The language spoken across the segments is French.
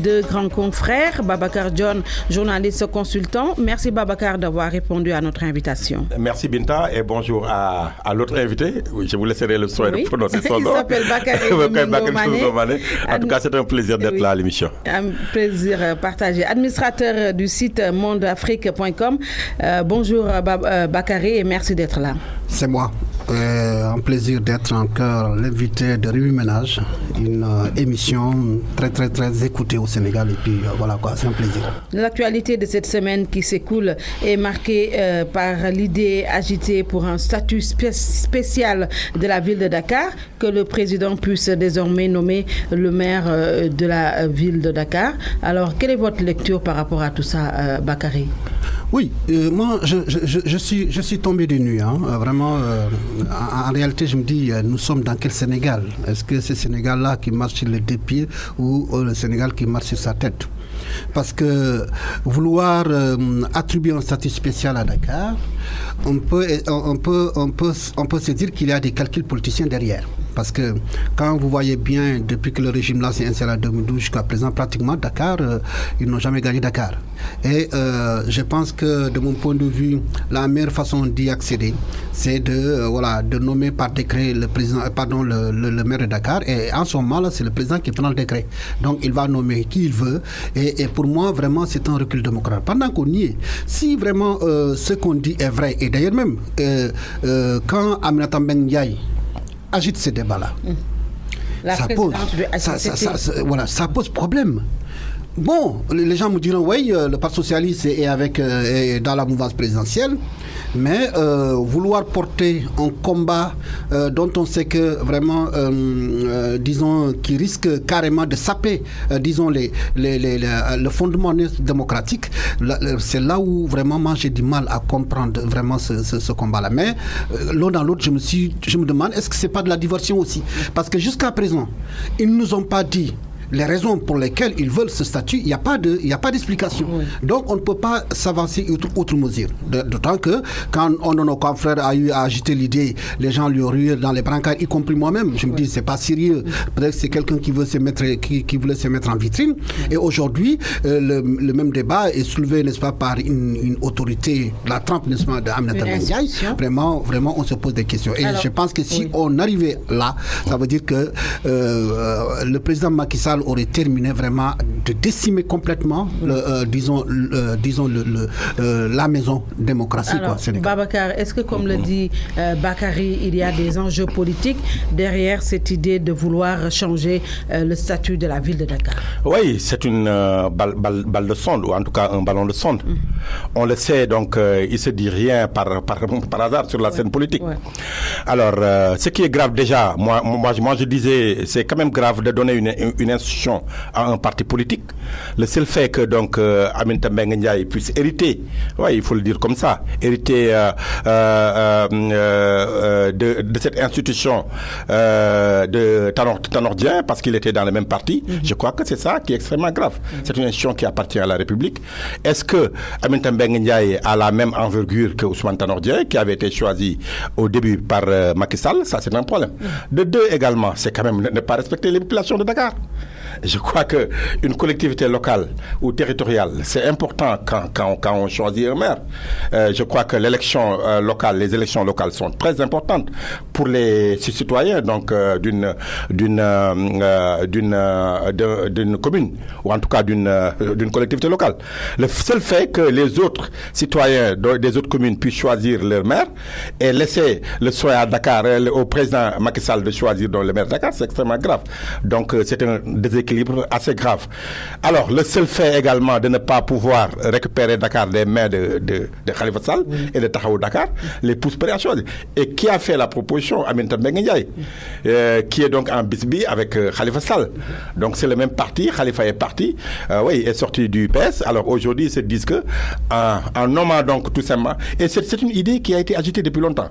deux grands confrères, Babacar John, journaliste consultant. Merci Babacar d'avoir répondu à notre invitation. Merci Binta et bonjour à l'autre invité. Oui, je vous laisserai le soin de prononcer son nom. Il s'appelle Bakary Domingo Mané. En tout cas, c'est un plaisir d'être là à l'émission. Un plaisir partagé. Administrateur du site mondeafrique.com. Bonjour Bakary et merci d'être là. C'est moi. Un plaisir d'être encore l'invité de Revue Ménage, une émission très très très écoutée au Sénégal et puis voilà quoi, c'est un plaisir. L'actualité de cette semaine qui s'écoule est marquée par l'idée agitée pour un statut spécial de la ville de Dakar, que le président puisse désormais nommer le maire de la ville de Dakar. Alors, quelle est votre lecture par rapport à tout ça, Bakary? Oui, moi je suis tombé des nues, hein. Vraiment, en réalité je me dis, nous sommes dans quel Sénégal? Est-ce que c'est Sénégal-là qui marche sur les deux pieds ou le Sénégal qui marche sur sa tête? Parce que vouloir attribuer un statut spécial à Dakar, on peut se dire qu'il y a des calculs politiciens derrière. Parce que quand vous voyez bien, depuis que le régime là s'est installé en 2012 jusqu'à présent, pratiquement Dakar, ils n'ont jamais gagné Dakar. Et je pense que de mon point de vue, la meilleure façon d'y accéder, c'est de nommer par décret le maire de Dakar. Et en ce moment là, c'est le président qui prend le décret. Donc il va nommer qui il veut. Et pour moi, vraiment, c'est un recul démocratique. Pendant qu'on y est, si vraiment ce qu'on dit est vrai, et d'ailleurs même, quand Aminata Mbengue Ndiaye agite ces débats-là, ça pose problème. Bon, les gens me diront, oui, le Parti socialiste est dans la mouvance présidentielle, mais vouloir porter un combat dont on sait que vraiment, disons, qui risque carrément de saper, disons, le fondement démocratique, c'est là où vraiment moi j'ai du mal à comprendre vraiment ce combat-là. Mais l'un dans l'autre, je me demande, est-ce que c'est pas de la diversion aussi? Parce que jusqu'à présent, ils ne nous ont pas dit les raisons pour lesquelles ils veulent ce statut, il n'y a pas d'explication. Oui. Donc on ne peut pas s'avancer outre mesure. D'autant que quand un de nos confrères a eu à agiter l'idée, les gens lui ont rué dans les brancards, y compris moi-même. Je me dis, c'est pas sérieux. Peut-être que c'est quelqu'un qui voulait se mettre en vitrine. Et aujourd'hui, le même débat est soulevé, n'est-ce pas, par une autorité, la trempe, n'est-ce pas, d'Aminata Mbengue Ndiaye. Vraiment, on se pose des questions. Et alors, je pense que si on arrivait là, ça veut dire que le président Macky Sall aurait terminé vraiment de décimer complètement, la maison démocratie. Alors, Babacar, est-ce que comme le dit Bakary, il y a des enjeux politiques derrière cette idée de vouloir changer le statut de la ville de Dakar? Oui, c'est une balle de sonde, ou en tout cas un ballon de sonde. On le sait, donc il ne se dit rien par hasard sur la scène politique. Alors, ce qui est grave déjà, moi je disais, c'est quand même grave de donner une institution à un parti politique. Le seul fait que donc Aminata Mbengue Ndiaye puisse hériter, il faut le dire comme ça, hériter de cette institution de Tanor Dieng, parce qu'il était dans le même parti, je crois que c'est ça qui est extrêmement grave. C'est une institution qui appartient à la République. Est-ce que Aminata Mbengue Ndiaye a la même envergure que Ousmane Tanor Dieng, qui avait été choisi au début par Macky Sall? Ça, c'est un problème. De deux également, c'est quand même ne pas respecter les populations de Dakar. Je crois qu'une collectivité locale ou territoriale, c'est important quand on choisit un maire. Je crois que les élections locales sont très importantes pour les citoyens donc d'une commune ou en tout cas d'une collectivité locale. Le seul fait que les autres citoyens des autres communes puissent choisir leur maire et laisser le soin à Dakar, au président Macky Sall de choisir donc le maire de Dakar, c'est extrêmement grave. Donc c'est un déséquilibre assez grave. Alors, le seul fait également de ne pas pouvoir récupérer Dakar des mains de Khalifa Sall et de Tahaou Dakar, les pousse près à choisir. Et qui a fait la proposition? Aminata Mbengue Ndiaye, qui est donc en bisbille avec Khalifa Sall. Donc, c'est le même parti. Khalifa est parti, est sorti du PS. Alors, aujourd'hui, ils se disent que, en nommant donc tout simplement, et c'est une idée qui a été agitée depuis longtemps.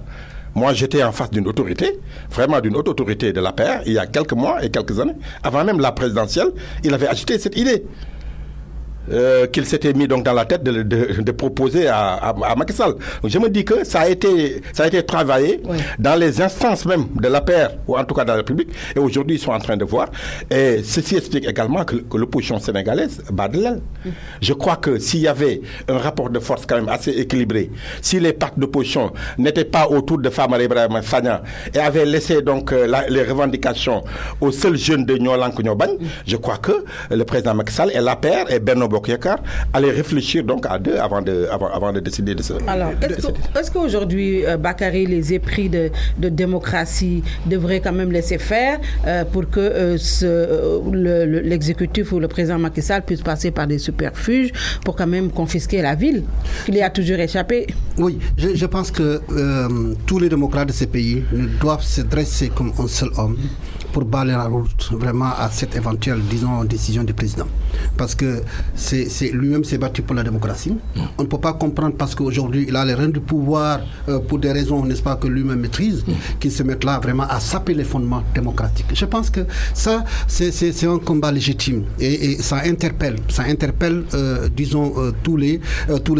Moi, j'étais en face d'une autorité, vraiment d'une haute autorité de l'APR, il y a quelques mois et quelques années, avant même la présidentielle, il avait agité cette idée. qu'il s'était mis donc dans la tête de proposer à Macky Sall. Donc je me dis que ça a été travaillé dans les instances même de l'APR, ou en tout cas dans la République, et aujourd'hui ils sont en train de voir. Et ceci explique également que l'opposition sénégalaise bat de l'aile. Je crois que s'il y avait un rapport de force quand même assez équilibré, si les partis d'opposition n'étaient pas autour de Famara Ibrahima Sagna et avaient laissé donc les revendications aux seuls jeunes de Nyolank Nyobagne, je crois que le président Macky Sall et l'APR et Benno Bokk Yakaar allaient réfléchir donc à deux avant de décider de ce. Alors, est-ce qu'aujourd'hui, Bakary, les épris de démocratie devraient quand même laisser faire pour que l'exécutif ou le président Macky Sall puisse passer par des superfuges pour quand même confisquer la ville, qu'il y a toujours échappé? Oui, je pense que tous les démocrates de ces pays doivent se dresser comme un seul homme pour balayer la route vraiment à cette éventuelle, disons, décision du président. Parce que lui-même s'est battu pour la démocratie. On ne peut pas comprendre parce qu'aujourd'hui, il a les rênes du pouvoir pour des raisons, n'est-ce pas, que lui-même maîtrise, qu'il se mette là vraiment à saper les fondements démocratiques. Je pense que ça, c'est un combat légitime et ça interpelle, disons, tous les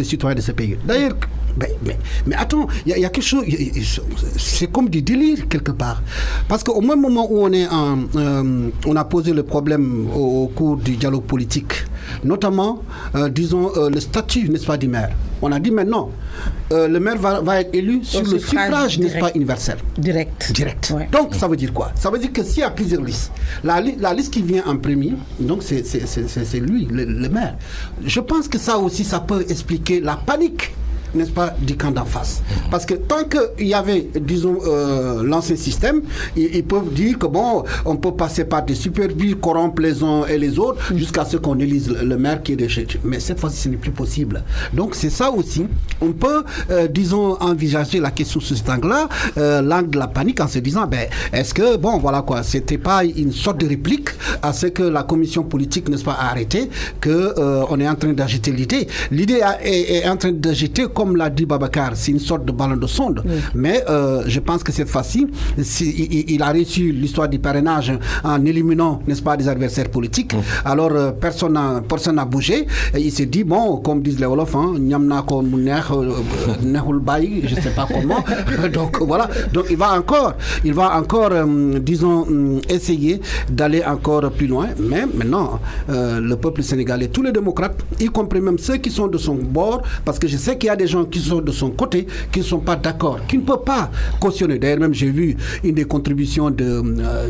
citoyens de ce pays. D'ailleurs, mais attends, il y a quelque chose, c'est comme du délire quelque part. Parce qu'au même moment où on a posé le problème au cours du dialogue politique, notamment, disons, le statut, n'est-ce pas, du maire. On a dit maintenant, le maire va être élu sur le suffrage, n'est-ce pas, universel. Direct. Ouais. Donc, ça veut dire quoi? Ça veut dire que s'il y a plusieurs listes, la liste qui vient en premier, donc c'est lui, le maire. Je pense que ça aussi, ça peut expliquer la panique, n'est-ce pas, du camp d'en face. Parce que tant qu'il y avait, disons, l'ancien système, ils peuvent dire que bon, on peut passer par des supervies, corrompre les uns et les autres, jusqu'à ce qu'on élise le maire qui est déchet. Mais cette fois-ci, ce n'est plus possible. Donc c'est ça aussi. On peut, disons, envisager la question sous cet angle-là, l'angle de la panique, en se disant, est-ce que, bon, voilà quoi, c'était pas une sorte de réplique à ce que la commission politique, n'est-ce pas, a arrêté, qu'on est en train d'agiter l'idée. L'idée est en train d'agiter, comme l'a dit Babacar, c'est une sorte de ballon de sonde. Mais je pense que cette fois-ci, il a réussi l'histoire du parrainage en éliminant, n'est-ce pas, des adversaires politiques. Alors, personne n'a bougé. Et il s'est dit, bon, comme disent les Wolofs, je ne sais pas comment. Donc, voilà. Donc, il va encore, disons, essayer d'aller encore plus loin. Mais maintenant, le peuple sénégalais, tous les démocrates, y compris même ceux qui sont de son bord, parce que je sais qu'il y a des gens qui sont de son côté, qui ne sont pas d'accord, qui ne peuvent pas cautionner. D'ailleurs, même j'ai vu une des contributions de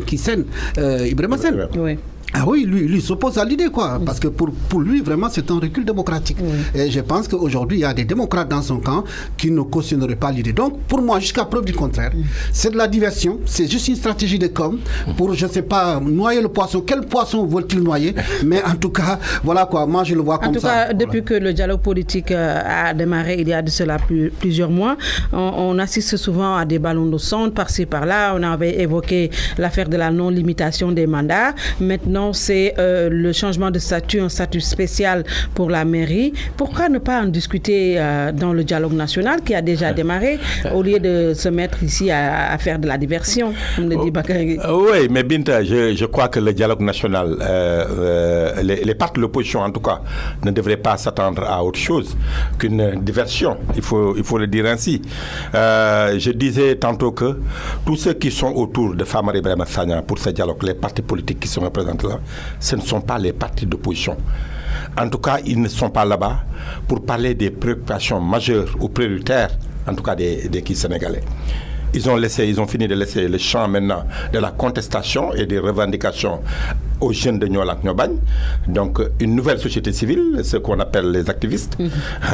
Kissen, Ibrahima Sen. Oui. Ah oui, lui s'oppose à l'idée, quoi. Parce que pour lui, vraiment, c'est un recul démocratique. Et je pense qu'aujourd'hui, il y a des démocrates dans son camp qui ne cautionneraient pas l'idée. Donc, pour moi, jusqu'à preuve du contraire, c'est de la diversion, c'est juste une stratégie de com pour, je ne sais pas, noyer le poisson. Quel poisson veulent-ils noyer? Mais en tout cas, voilà quoi, moi je le vois comme ça. En tout cas, depuis que le dialogue politique a démarré, il y a de cela plusieurs mois, on assiste souvent à des ballons de sonde par-ci, par-là. On avait évoqué l'affaire de la non-limitation des mandats. Maintenant, c'est le changement de statut, un statut spécial pour la mairie. Pourquoi ne pas en discuter dans le dialogue national qui a déjà démarré, au lieu de se mettre ici à faire de la diversion, comme le dit Bakary? Oui, mais Binta, je crois que le dialogue national, les partis de l'opposition en tout cas, ne devraient pas s'attendre à autre chose qu'une diversion, il faut le dire ainsi. Je disais tantôt que tous ceux qui sont autour de Famara Ibrahima Sagna pour ce dialogue, les partis politiques qui sont représentés là, ce ne sont pas les partis d'opposition. En tout cas, ils ne sont pas là-bas pour parler des préoccupations majeures ou prioritaires, en tout cas des Sénégalais. Ils ont fini de laisser le champ maintenant de la contestation et des revendications aux jeunes de Nyolank Nyobagne. Donc, une nouvelle société civile, ce qu'on appelle les activistes.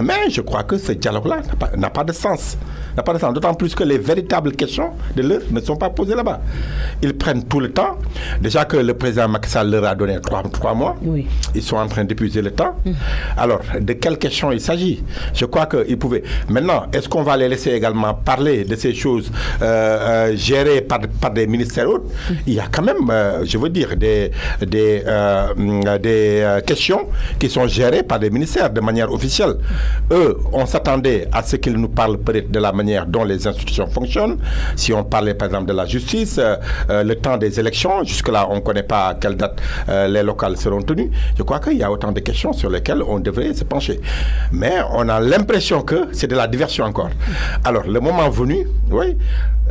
Mais je crois que ce dialogue-là n'a pas de sens. D'autant plus que les véritables questions de l'heure ne sont pas posées là-bas. Ils prennent tout le temps. Déjà que le président Macky Sall leur a donné 3 mois. Oui. Ils sont en train d'épuiser le temps. Alors, de quelles questions il s'agit? Je crois qu'ils pouvaient... Maintenant, est-ce qu'on va les laisser également parler de ces choses gérées par des ministères autres, il y a quand même, je veux dire, des questions qui sont gérées par des ministères de manière officielle. Eux, on s'attendait à ce qu'ils nous parlent peut-être de la manière dont les institutions fonctionnent. Si on parlait par exemple de la justice, le temps des élections, jusque-là on ne connaît pas à quelle date les locales seront tenues. Je crois qu'il y a autant de questions sur lesquelles on devrait se pencher. Mais on a l'impression que c'est de la diversion encore. Alors, le moment venu, oui,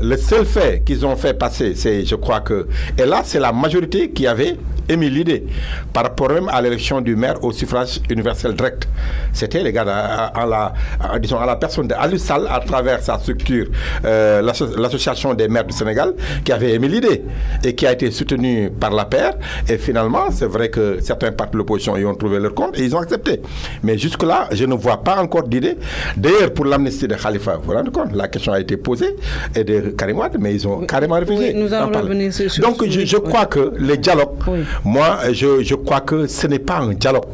le seul fait qu'ils ont fait passer, c'est, je crois que, et là, c'est la majorité qui avait émis l'idée par rapport même à l'élection du maire au suffrage universel direct. C'était les gars à la personne d'Aliou Sall à travers sa structure, l'association des maires du Sénégal, qui avait émis l'idée et qui a été soutenue par la paire. Et finalement, c'est vrai que certains partis de l'opposition y ont trouvé leur compte et ils ont accepté. Mais jusque-là, je ne vois pas encore d'idée. D'ailleurs, pour l'amnistie de Khalifa, vous vous rendez compte, la question a été posée et de Karim Wade, mais ils ont carrément refusé. Oui, nous allons revenir sur donc, je crois que les dialogues, moi, je crois que ce n'est pas un dialogue.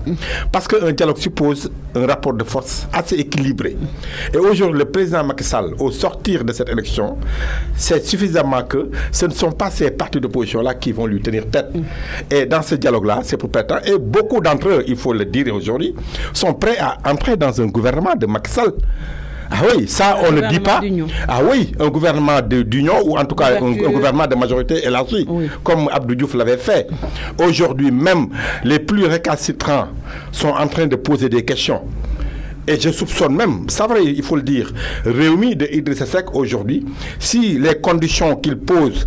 Parce qu'un dialogue suppose un rapport de force assez équilibré. Et aujourd'hui, le président Macky Sall, au sortir de cette élection, sait suffisamment que ce ne sont pas ces partis d'opposition-là qui vont lui tenir tête. Et dans ce dialogue-là, c'est pour prétendre, et beaucoup d'entre eux, il faut le dire aujourd'hui, sont prêts à entrer dans un gouvernement de Macky Sall. Ah oui, ça on ne dit pas. Ah oui, un gouvernement d'union ou en tout cas un gouvernement de majorité élargie, comme Abdou Diouf l'avait fait. Aujourd'hui même, les plus récalcitrants sont en train de poser des questions. Et je soupçonne même, c'est vrai, il faut le dire, Rewmi de Idrissa Seck aujourd'hui, si les conditions qu'il pose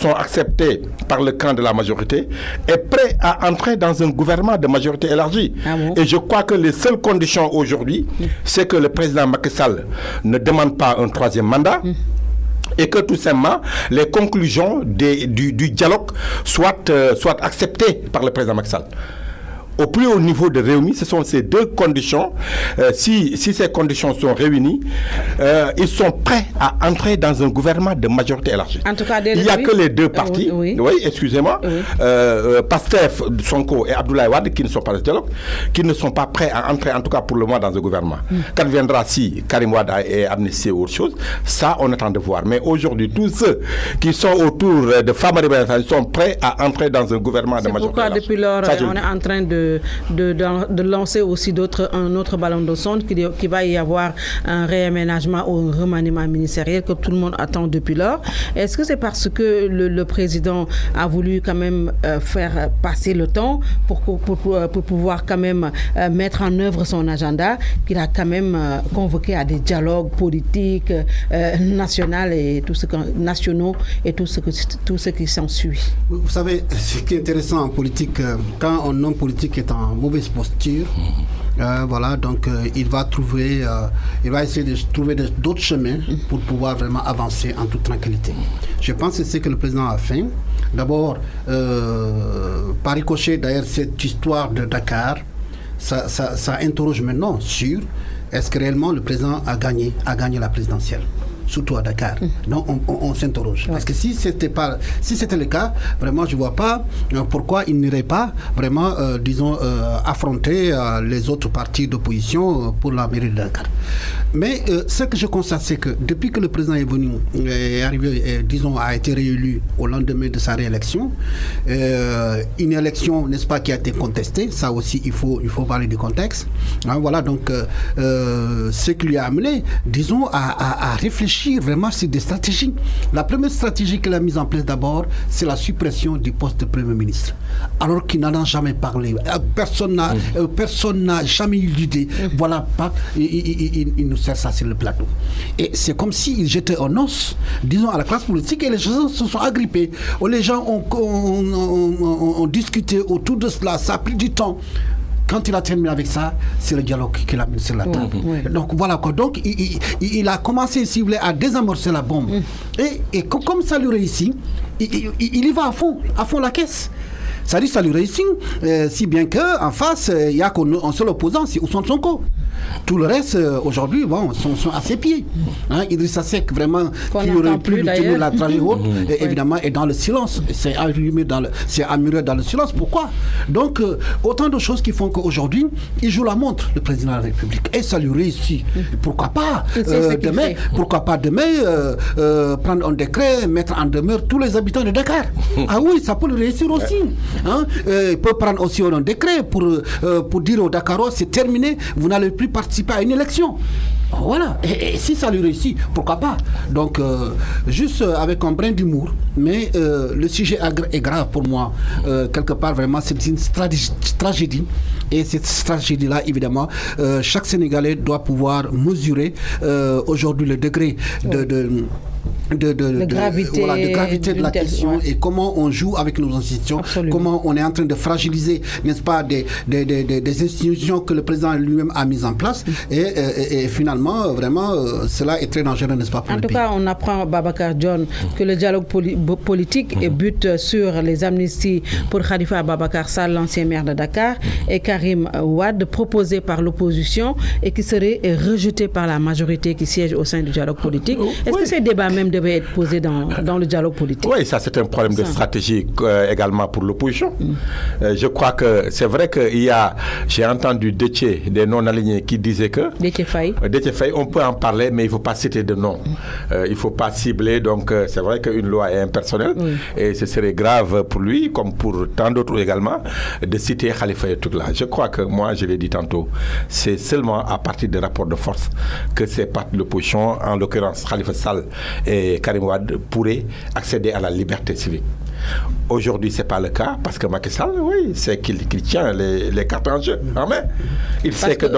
sont acceptées par le camp de la majorité, est prêt à entrer dans un gouvernement de majorité élargie. Ah bon? Et je crois que les seules conditions aujourd'hui, c'est que le président Macky Sall ne demande pas un troisième mandat. Et que tout simplement, les conclusions du dialogue soient acceptées par le président Macky Sall. Au plus haut niveau de Rewmi, ce sont ces deux conditions. Si ces conditions sont réunies, ils sont prêts à entrer dans un gouvernement de majorité élargie. En tout cas, il n'y a que les deux partis, excusez-moi, Pastef, Sonko et Abdoulaye Wade, qui ne sont pas dans ce dialogue, qui ne sont pas prêts à entrer, en tout cas pour le moment, dans un gouvernement. Quand viendra si Karim Wade est amnistié ou autre chose, ça, on attend de voir. Mais aujourd'hui, tous ceux qui sont autour de Famara Ibrahima sont prêts à entrer dans un gouvernement de majorité élargie. C'est pourquoi, depuis lors, on est en train de lancer aussi un autre ballon de sonde qui va y avoir un réaménagement ou un remaniement ministériel que tout le monde attend depuis lors. Est-ce que c'est parce que le président a voulu quand même faire passer le temps pour pouvoir quand même mettre en œuvre son agenda qu'il a quand même convoqué à des dialogues politiques nationaux et tout ce qui s'ensuit? Vous savez, ce qui est intéressant en politique, quand un homme politique est en mauvaise posture, voilà, donc il va essayer de trouver d'autres chemins pour pouvoir vraiment avancer en toute tranquillité. Je pense que c'est ce que le président a fait. D'abord, par ricochet, d'ailleurs, cette histoire de Dakar, ça interroge maintenant sur est-ce que réellement le président a gagné la présidentielle, surtout à Dakar. Donc on s'interroge. Parce que si c'était le cas, vraiment je ne vois pas pourquoi il n'irait pas vraiment, affronter les autres partis d'opposition pour la mairie de Dakar. Mais ce que je constate, c'est que depuis que le président est venu, a été réélu au lendemain de sa réélection, une élection, n'est-ce pas, qui a été contestée, ça aussi il faut parler du contexte. Voilà, donc ce qui lui a amené, à réfléchir vraiment sur des stratégies. La première stratégie qu'il a mise en place d'abord, c'est la suppression du poste de Premier ministre. Alors qu'il n'en a jamais parlé. Personne n'a jamais eu l'idée. Voilà, il nous sert ça sur le plateau. Et c'est comme s'il jetait un os, à la classe politique, et les gens se sont agrippés. Les gens ont discuté autour de cela, ça a pris du temps. Quand il a terminé avec ça, c'est le dialogue qu'il a mis sur la table. Donc voilà quoi. Donc il a commencé, si vous voulez, à désamorcer la bombe. Et comme ça lui réussit, il y va à fond la caisse. Ça lui réussit, si bien qu'en face, il n'y a qu'un seul opposant, c'est Ousmane Sonko. Tout le reste, aujourd'hui, sont à ses pieds. Idrissa Seck, vraiment, qui aurait pu tenir la trajectoire haute, évidemment, est dans le silence. C'est ammuré dans le silence. Pourquoi? Donc, autant de choses qui font qu'aujourd'hui, il joue la montre, le président de la République. Et ça lui réussit. Pourquoi pas demain, prendre un décret, mettre en demeure tous les habitants de Dakar. Ah oui, ça peut le réussir aussi. Il peut prendre aussi un décret pour dire aux Dakarois, c'est terminé, vous n'allez plus participer à une élection. Voilà. Et si ça lui réussit, pourquoi pas? Donc, juste avec un brin d'humour, mais le sujet est grave pour moi. Quelque part, vraiment, c'est une tragédie. Et cette tragédie-là, évidemment, chaque Sénégalais doit pouvoir mesurer aujourd'hui le degré de gravité de la question et comment on joue avec nos institutions. Absolument. Comment on est en train de fragiliser, n'est-ce pas, des institutions que le président lui-même a mises en place et finalement, vraiment, cela est très dangereux, n'est-ce pas, pour le pays. En tout cas, on apprend, Babacar John, que le dialogue politique bute sur les amnisties pour Khalifa Babacar Sall, l'ancien maire de Dakar, et Karim Wade, proposé par l'opposition et qui serait rejeté par la majorité qui siège au sein du dialogue politique. Est-ce que ces débats même devaient être posés dans le dialogue politique? Oui, ça c'est un problème de stratégie également pour l'opposition. Je crois que c'est vrai j'ai entendu Déthié, des non-alignés qui disaient que Déthié Faye, on peut en parler, mais il ne faut pas citer de nom. Il ne faut pas cibler, donc c'est vrai qu'une loi est impersonnelle et ce serait grave pour lui, comme pour tant d'autres également, de citer Khalifa et tout là. Je crois que moi, je l'ai dit tantôt, c'est seulement à partir des rapports de force que ces partis de l'opposition, en l'occurrence Khalifa Sall et Karim Wade, pourraient accéder à la liberté civique. Aujourd'hui, ce n'est pas le cas parce que Macky Sall, c'est qu'il tient les cartes en jeu en main.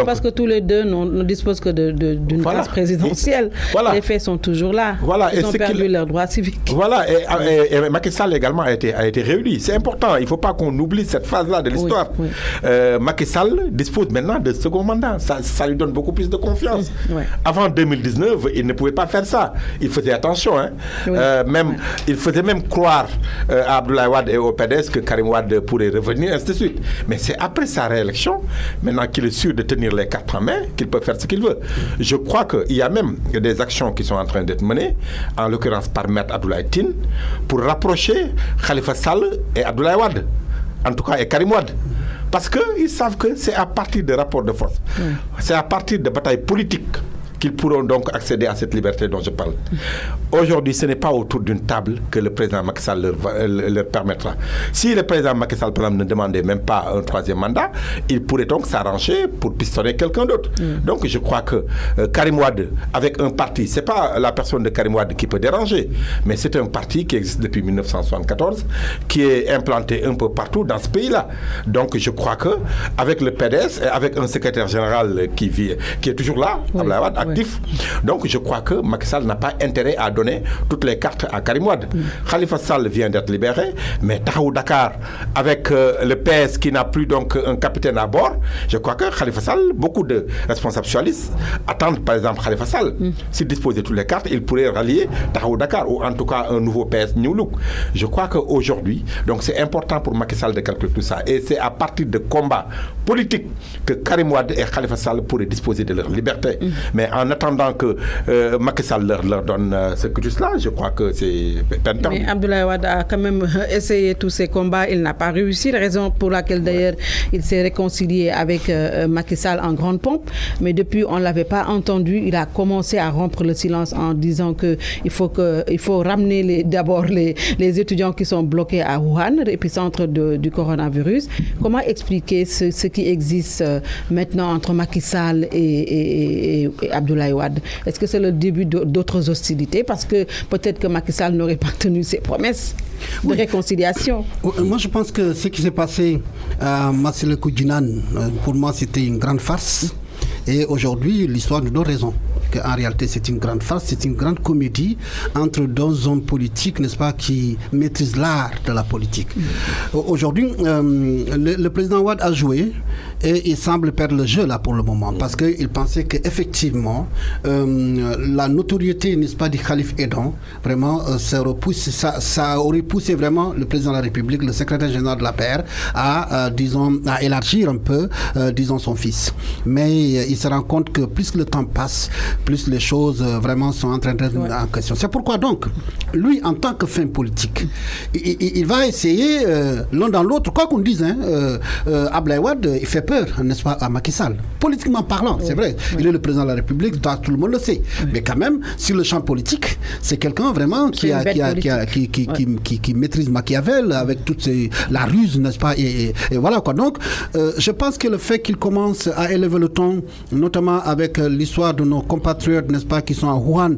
Parce que tous les deux ne disposent que d'une classe présidentielle. Les faits sont toujours là. Ils ont perdu leurs droits civiques. Voilà, et Macky Sall également a été réuni. C'est important, il ne faut pas qu'on oublie cette phase-là de l'histoire. Macky Sall dispose maintenant de second mandat. Ça lui donne beaucoup plus de confiance. Avant 2019, il ne pouvait pas faire ça. Il faisait attention. Il faisait même croire à Abdoulaye Wade et au PDS que Karim Wade pourrait revenir, ainsi de suite. Mais c'est après sa réélection, maintenant qu'il est sûr de tenir les cartes en main, qu'il peut faire ce qu'il veut. Je crois qu'il y a même des actions qui sont en train d'être menées, en l'occurrence par Maître Abdoulaye Tine, pour rapprocher Khalifa Sall et Abdoulaye Wade, en tout cas et Karim Wade. Parce qu'ils savent que c'est à partir de rapports de force, c'est à partir de batailles politiques qu'ils pourront donc accéder à cette liberté dont je parle. Aujourd'hui, ce n'est pas autour d'une table que le président Macky Sall leur permettra. Si le président Macky Sall, par exemple, ne demandait même pas un troisième mandat, il pourrait donc s'arranger pour pistonner quelqu'un d'autre. Donc, je crois que Karim Wade, avec un parti, ce n'est pas la personne de Karim Wade qui peut déranger, mais c'est un parti qui existe depuis 1974, qui est implanté un peu partout dans ce pays-là. Donc, je crois qu'avec le PDS, et avec un secrétaire général qui est toujours là, Abdoulaye Wade, actif. Donc je crois que Macky Sall n'a pas intérêt à donner toutes les cartes à Karim Wade. Khalifa Sall vient d'être libéré, mais Tahaou Dakar, avec le PS qui n'a plus donc un capitaine à bord, je crois que Khalifa Sall, beaucoup de responsables socialistes attendent par exemple Khalifa Sall. S'il dispose de toutes les cartes, il pourrait rallier Tahaou Dakar, ou en tout cas un nouveau PS New Look. Je crois qu'aujourd'hui, donc c'est important pour Macky Sall de calculer tout ça. Et c'est à partir de combats politiques que Karim Wade et Khalifa Sall pourraient disposer de leur liberté. Mais en attendant que Macky Sall leur donne ce cursus-là, je crois que c'est peine perdue. Mais Abdoulaye Wade a quand même essayé tous ces combats, il n'a pas réussi, la raison pour laquelle d'ailleurs il s'est réconcilié avec Macky Sall en grande pompe, mais depuis on ne l'avait pas entendu, il a commencé à rompre le silence en disant qu'il faut ramener d'abord les étudiants qui sont bloqués à Wuhan, épicentre du coronavirus. Comment expliquer ce qui existe maintenant entre Macky Sall et Abdoulaye Wade? Est-ce que c'est le début d'autres hostilités? Parce que peut-être que Macky Sall n'aurait pas tenu ses promesses de réconciliation. Moi, je pense que ce qui s'est passé à Massalikou Djinan, pour moi, c'était une grande farce. Et aujourd'hui, l'histoire nous donne raison. En réalité, c'est une grande farce, c'est une grande comédie entre deux hommes politiques, n'est-ce pas, qui maîtrisent l'art de la politique. Aujourd'hui, le président Wade a joué et il semble perdre le jeu là pour le moment, parce qu'il pensait qu'effectivement, la notoriété, n'est-ce pas, du calife aidant, vraiment, ça aurait poussé vraiment le président de la République, le secrétaire général de la paix, à élargir un peu, disons, son fils. Mais il se rend compte que plus le temps passe, plus les choses vraiment sont en train d'être en question. C'est pourquoi donc, lui, en tant que fin politique, il va essayer, l'un dans l'autre, quoi qu'on dise, Abdoulaye Wade, il fait peur, n'est-ce pas, à Macky Sall. Politiquement parlant, c'est vrai. Il est le président de la République, tout le monde le sait. Mais quand même, sur le champ politique, c'est quelqu'un vraiment qui maîtrise Machiavel avec toute la ruse, n'est-ce pas, et voilà quoi. Donc, je pense que le fait qu'il commence à élever le ton, notamment avec l'histoire de nos compatriotes, n'est-ce pas, qui sont à Wuhan,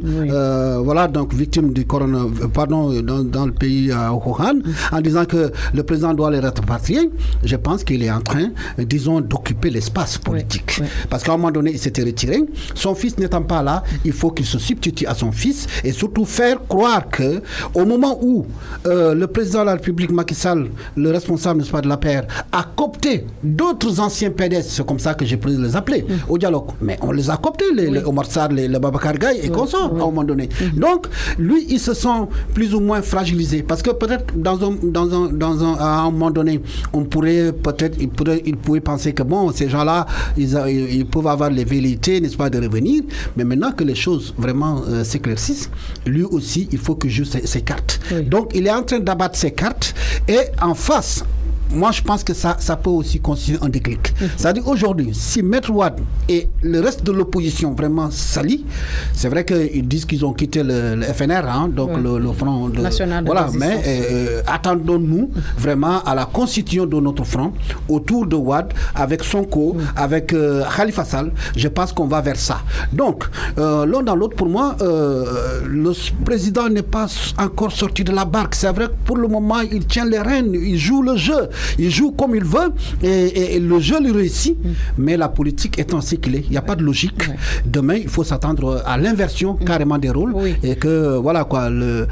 voilà, donc victimes du dans le pays à Wuhan, en disant que le président doit les rapatrier, je pense qu'il est en train, disons, d'occuper l'espace politique. Parce qu'à un moment donné, il s'était retiré. Son fils n'étant pas là, il faut qu'il se substitue à son fils et surtout faire croire que au moment où le président de la République, Macky Sall, le responsable, n'est-ce pas, de la paix, a coopté d'autres anciens PDS, c'est comme ça que j'ai pu les appeler, au dialogue. Mais on les a cooptés, les Omar Sarr, les Babacar Gaye et consorts, à un moment donné. Donc, lui, il se sent plus ou moins fragilisé. Parce que peut-être, à un moment donné, il pouvait penser que bon, ces gens-là, ils peuvent avoir les velléités, n'est-ce pas, de revenir. Mais maintenant que les choses vraiment s'éclaircissent, lui aussi, il faut qu'il joue ses cartes. Donc, il est en train d'abattre ses cartes et en face, moi, je pense que ça peut aussi constituer un déclic. C'est-à-dire aujourd'hui, si Maître Wade et le reste de l'opposition vraiment s'allient, c'est vrai qu'ils disent qu'ils ont quitté le FNR, donc le Front National de Résistance. Mais attendons-nous vraiment à la constitution de notre front autour de Wade, avec Sonko, avec Khalifa Sall. Je pense qu'on va vers ça. Donc, l'un dans l'autre, pour moi, le président n'est pas encore sorti de la barque. C'est vrai que pour le moment, il tient les rênes, il joue le jeu. Il joue comme il veut et le jeu lui réussit, mais la politique est ainsi qu'il est. Il n'y a pas de logique. Demain, il faut s'attendre à l'inversion carrément des rôles et que voilà quoi, le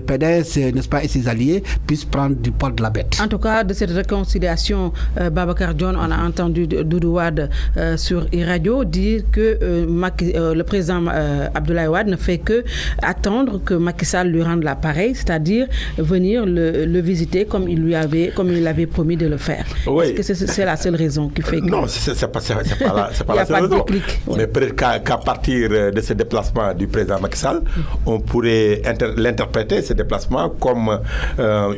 PDS, n'est-ce pas, et ses alliés puissent prendre du poil de la bête. En tout cas, de cette réconciliation, Babacar John, on a entendu Doudou Wade sur e-radio dire que le président Abdoulaye Wade ne fait que attendre que Macky Sall lui rende l'appareil, c'est-à-dire venir le visiter comme il avait promis de le faire. Est-ce que c'est la seule raison qui fait que... Non, c'est pas la seule raison. Mais peut-être qu'à partir de ce déplacement du président Macky Sall, on pourrait l'interpréter, ce déplacement, comme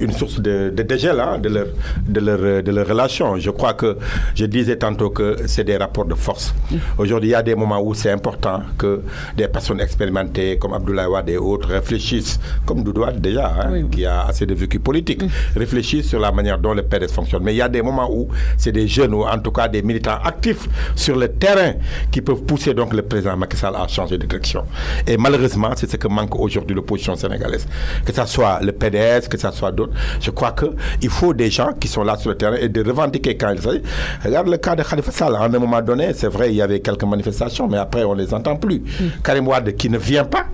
une source de dégel de leur relation. Je crois que, je disais tantôt que c'est des rapports de force. Aujourd'hui, il y a des moments où c'est important que des personnes expérimentées comme Abdoulaye Wade et autres réfléchissent, comme Doudou Wade déjà, qui a assez de vécu politique, réfléchissent sur la manière dont le PDS fonctionne. Mais il y a des moments où c'est des jeunes ou en tout cas des militants actifs sur le terrain qui peuvent pousser donc le président Macky Sall à changer de direction. Et malheureusement, c'est ce que manque aujourd'hui l'opposition sénégalaise. Que ce soit le PDS, que ce soit d'autres. Je crois qu'il faut des gens qui sont là sur le terrain et de revendiquer quand il s'agit. Regarde le cas de Khalifa Sall. À un moment donné, c'est vrai, il y avait quelques manifestations, mais après, on ne les entend plus. Karim Wade qui ne vient pas.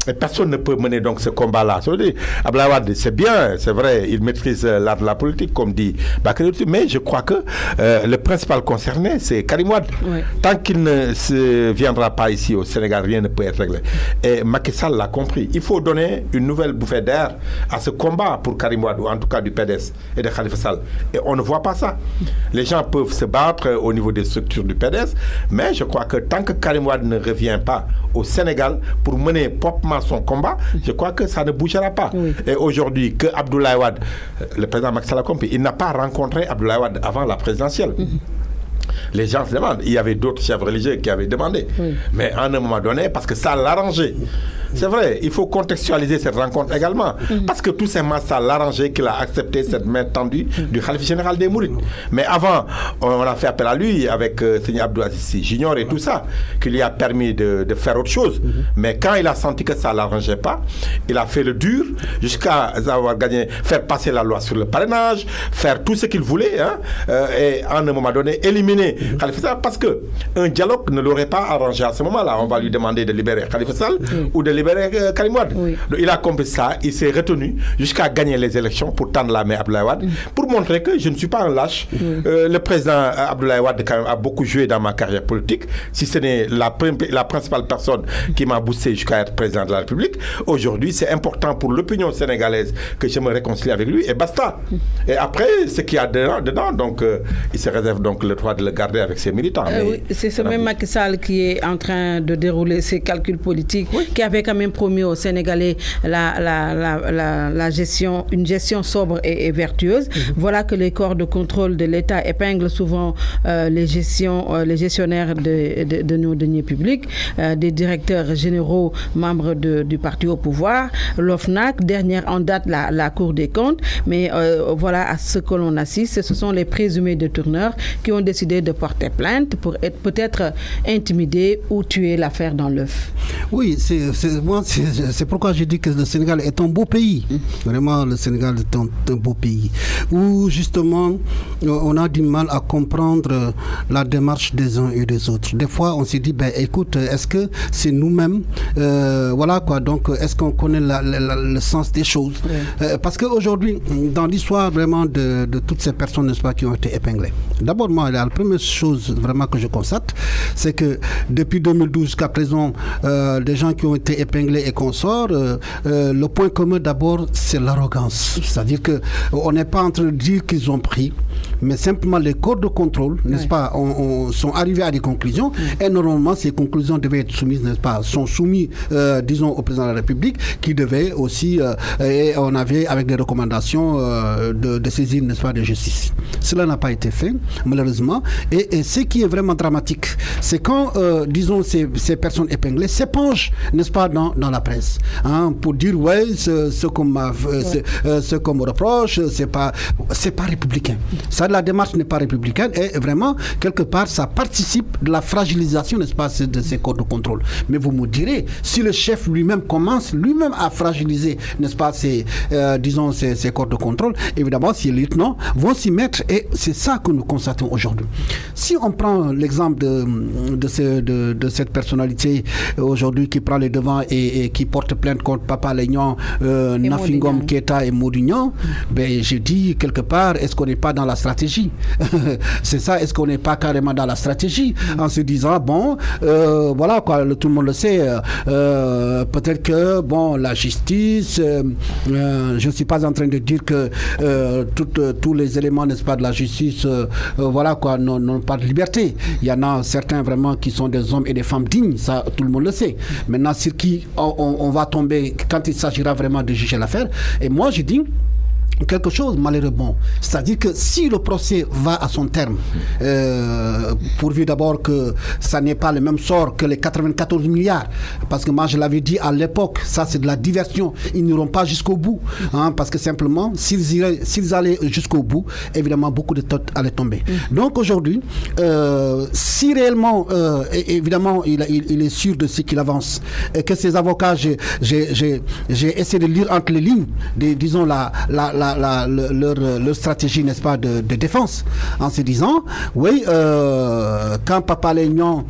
Et personne ne peut mener donc ce combat-là. Abdoulaye Wade, c'est bien, c'est vrai, il maîtrise l'art de la politique, comme dit Bakary, mais je crois que le principal concerné, c'est Karim Wade. Tant qu'il ne viendra pas ici au Sénégal, rien ne peut être réglé. Et Macky Sall l'a compris. Il faut donner une nouvelle bouffée d'air à ce combat pour Karim Wade, ou en tout cas du PDS et de Khalifa Sall. Et on ne voit pas ça. Les gens peuvent se battre au niveau des structures du PDS, mais je crois que tant que Karim Wade ne revient pas au Sénégal pour mener proprement son combat, je crois que ça ne bougera pas. Et aujourd'hui, que Abdoulaye Wade, le président Macky Sall a compris, il n'a pas rencontré Abdoulaye Wade avant la présidentielle. Les gens se demandent, il y avait d'autres chefs religieux qui avaient demandé. Mais à un moment donné, parce que ça l'arrangeait. C'est vrai, il faut contextualiser cette rencontre également. Parce que tout simplement, ça l'arrangeait qu'il a accepté cette main tendue du khalife général des Mourides. Mais avant, on a fait appel à lui avec Seigneur Abdou Aziz Junior et tout ça, qui lui a permis de faire autre chose. Mais quand il a senti que ça ne l'arrangeait pas, il a fait le dur jusqu'à avoir gagné, faire passer la loi sur le parrainage, faire tout ce qu'il voulait, et à un moment donné, éliminer Khalifa Sall, parce qu'un dialogue ne l'aurait pas arrangé à ce moment-là. On va lui demander de libérer Khalifa Sall ou de libérer libérer Karim Wade. Oui. Donc, il a compris ça, il s'est retenu jusqu'à gagner les élections pour tendre la main à Abdoulaye Wade, pour montrer que je ne suis pas un lâche. Le président Abdoulaye Wade quand même a beaucoup joué dans ma carrière politique, si ce n'est la principale personne qui m'a boosté jusqu'à être président de la République. Aujourd'hui, c'est important pour l'opinion sénégalaise que je me réconcilie avec lui et basta. Et après, ce qu'il y a dedans, donc il se réserve donc le droit de le garder avec ses militants. Oui, c'est ce même Macky Sall qui est en train de dérouler ses calculs politiques, qui avait quand même promis aux Sénégalais la gestion, une gestion sobre et vertueuse. Voilà que les corps de contrôle de l'État épinglent souvent les gestionnaires de nos deniers publics, des directeurs généraux membres du parti au pouvoir, l'OFNAC, dernière en date la Cour des comptes, mais voilà à ce que l'on assiste, ce sont les présumés détourneurs qui ont décidé de porter plainte pour être peut-être intimidés ou tuer l'affaire dans l'œuf. Oui, c'est pourquoi je dis que le Sénégal est un beau pays. Vraiment, le Sénégal est un beau pays où justement on a du mal à comprendre la démarche des uns et des autres. Des fois, on se dit, écoute, est-ce que c'est nous-mêmes, voilà quoi, donc est-ce qu'on connaît le sens des choses? Parce qu'aujourd'hui, dans l'histoire vraiment de toutes ces personnes, n'est-ce pas, qui ont été épinglées. D'abord, moi, la première chose vraiment que je constate, c'est que depuis 2012 jusqu'à présent, des gens qui ont été épinglés et consorts, le point commun d'abord, c'est l'arrogance. C'est-à-dire qu'on n'est pas en train de dire qu'ils ont pris, mais simplement les corps de contrôle, n'est-ce pas, sont arrivés à des conclusions, et normalement ces conclusions devaient être soumises, n'est-ce pas, sont soumises, disons, au président de la République, qui devait aussi, et on avait avec des recommandations de saisir, n'est-ce pas, de justice. Cela n'a pas été fait, malheureusement, et ce qui est vraiment dramatique, c'est quand, disons, ces personnes épinglées s'épongent, n'est-ce pas, dans la presse, pour dire, ce qu'on me reproche, c'est pas républicain. Ça, la démarche n'est pas républicaine, et vraiment, quelque part, ça participe de la fragilisation, n'est-ce pas, de ces corps de contrôle. Mais vous me direz, si le chef lui-même commence à fragiliser, n'est-ce pas, ces corps de contrôle, évidemment, si les lieutenants vont s'y mettre, et c'est ça que nous constatons aujourd'hui. Si on prend l'exemple de cette personnalité aujourd'hui qui prend les devants et qui porte plainte contre Papa Lénion, Nafingom Keita et Modignan, je dis quelque part, est-ce qu'on n'est pas dans la stratégie? C'est ça, est-ce qu'on n'est pas carrément dans la stratégie en se disant, voilà quoi, tout le monde le sait, peut-être que, la justice, je ne suis pas en train de dire que tous les éléments, n'est-ce pas, de la justice, voilà quoi, n'ont pas de liberté. Il y en a certains vraiment qui sont des hommes et des femmes dignes, ça tout le monde le sait. Maintenant, sur qui on va tomber quand il s'agira vraiment de juger l'affaire. Et moi, je dis quelque chose malheureusement. C'est-à-dire que si le procès va à son terme, pourvu d'abord que ça n'ait pas le même sort que les 94 milliards, parce que moi je l'avais dit à l'époque, ça c'est de la diversion, ils n'iront pas jusqu'au bout, parce que simplement, s'ils allaient jusqu'au bout, évidemment beaucoup de têtes allaient tomber. Donc aujourd'hui, si réellement, évidemment, il est sûr de ce qu'il avance, et que ses avocats, j'ai essayé de lire entre les lignes, disons leur stratégie, n'est-ce pas, de défense, en se disant, quand Papa Lénion,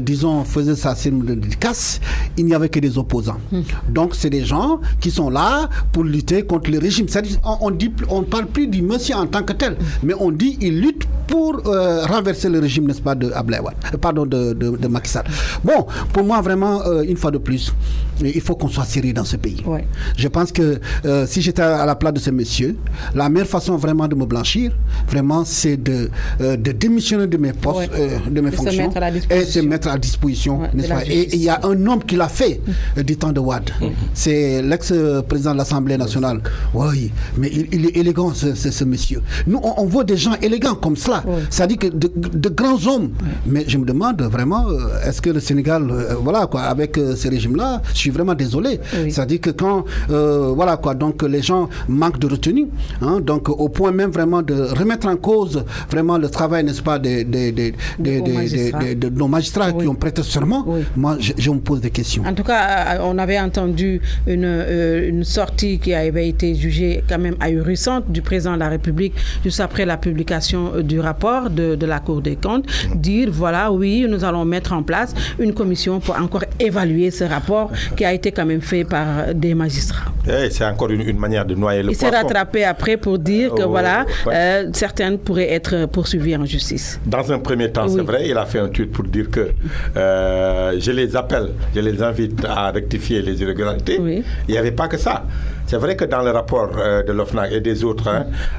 disons, faisait sa cérémonie de dédicace, il n'y avait que des opposants. Donc, c'est des gens qui sont là pour lutter contre le régime. C'est-à-dire, on ne parle plus du monsieur en tant que tel, mais on dit il lutte pour renverser le régime, n'est-ce pas, de Macky Sall. Bon, pour moi, vraiment, une fois de plus, il faut qu'on soit sérieux dans ce pays. Je pense que si j'étais à la place de ce monsieur, la meilleure façon vraiment de me blanchir, vraiment, c'est de démissionner de mes postes, de mes fonctions, et se mettre à disposition, n'est-ce pas? Et il y a un homme qui l'a fait du temps de Wade. C'est l'ex-président de l'Assemblée nationale. Oui, mais il est élégant, ce monsieur. Nous, on voit des gens élégants comme cela. C'est-à-dire que de grands hommes. Mais je me demande vraiment, est-ce que le Sénégal, voilà quoi, avec ce régime-là, je suis vraiment désolé. C'est-à-dire que quand, voilà quoi, donc les gens manquent de entretenu, hein, donc au point même vraiment de remettre en cause vraiment le travail, n'est-ce pas, de nos magistrats qui ont prêté serment. Moi, je me pose des questions. En tout cas, on avait entendu une sortie qui avait été jugée quand même ahurissante du président de la République juste après la publication du rapport de la Cour des comptes, dire voilà, oui, nous allons mettre en place une commission pour encore évaluer ce rapport qui a été quand même fait par des magistrats. C'est encore une manière de noyer le poisson. Il s'est rattrapé après pour dire que certaines pourraient être poursuivies en justice. Dans un premier temps, c'est vrai, il a fait un tweet pour dire que je les appelle, je les invite à rectifier les irrégularités. Il n'y avait pas que ça. C'est vrai que dans le rapport de l'OFNAC et des autres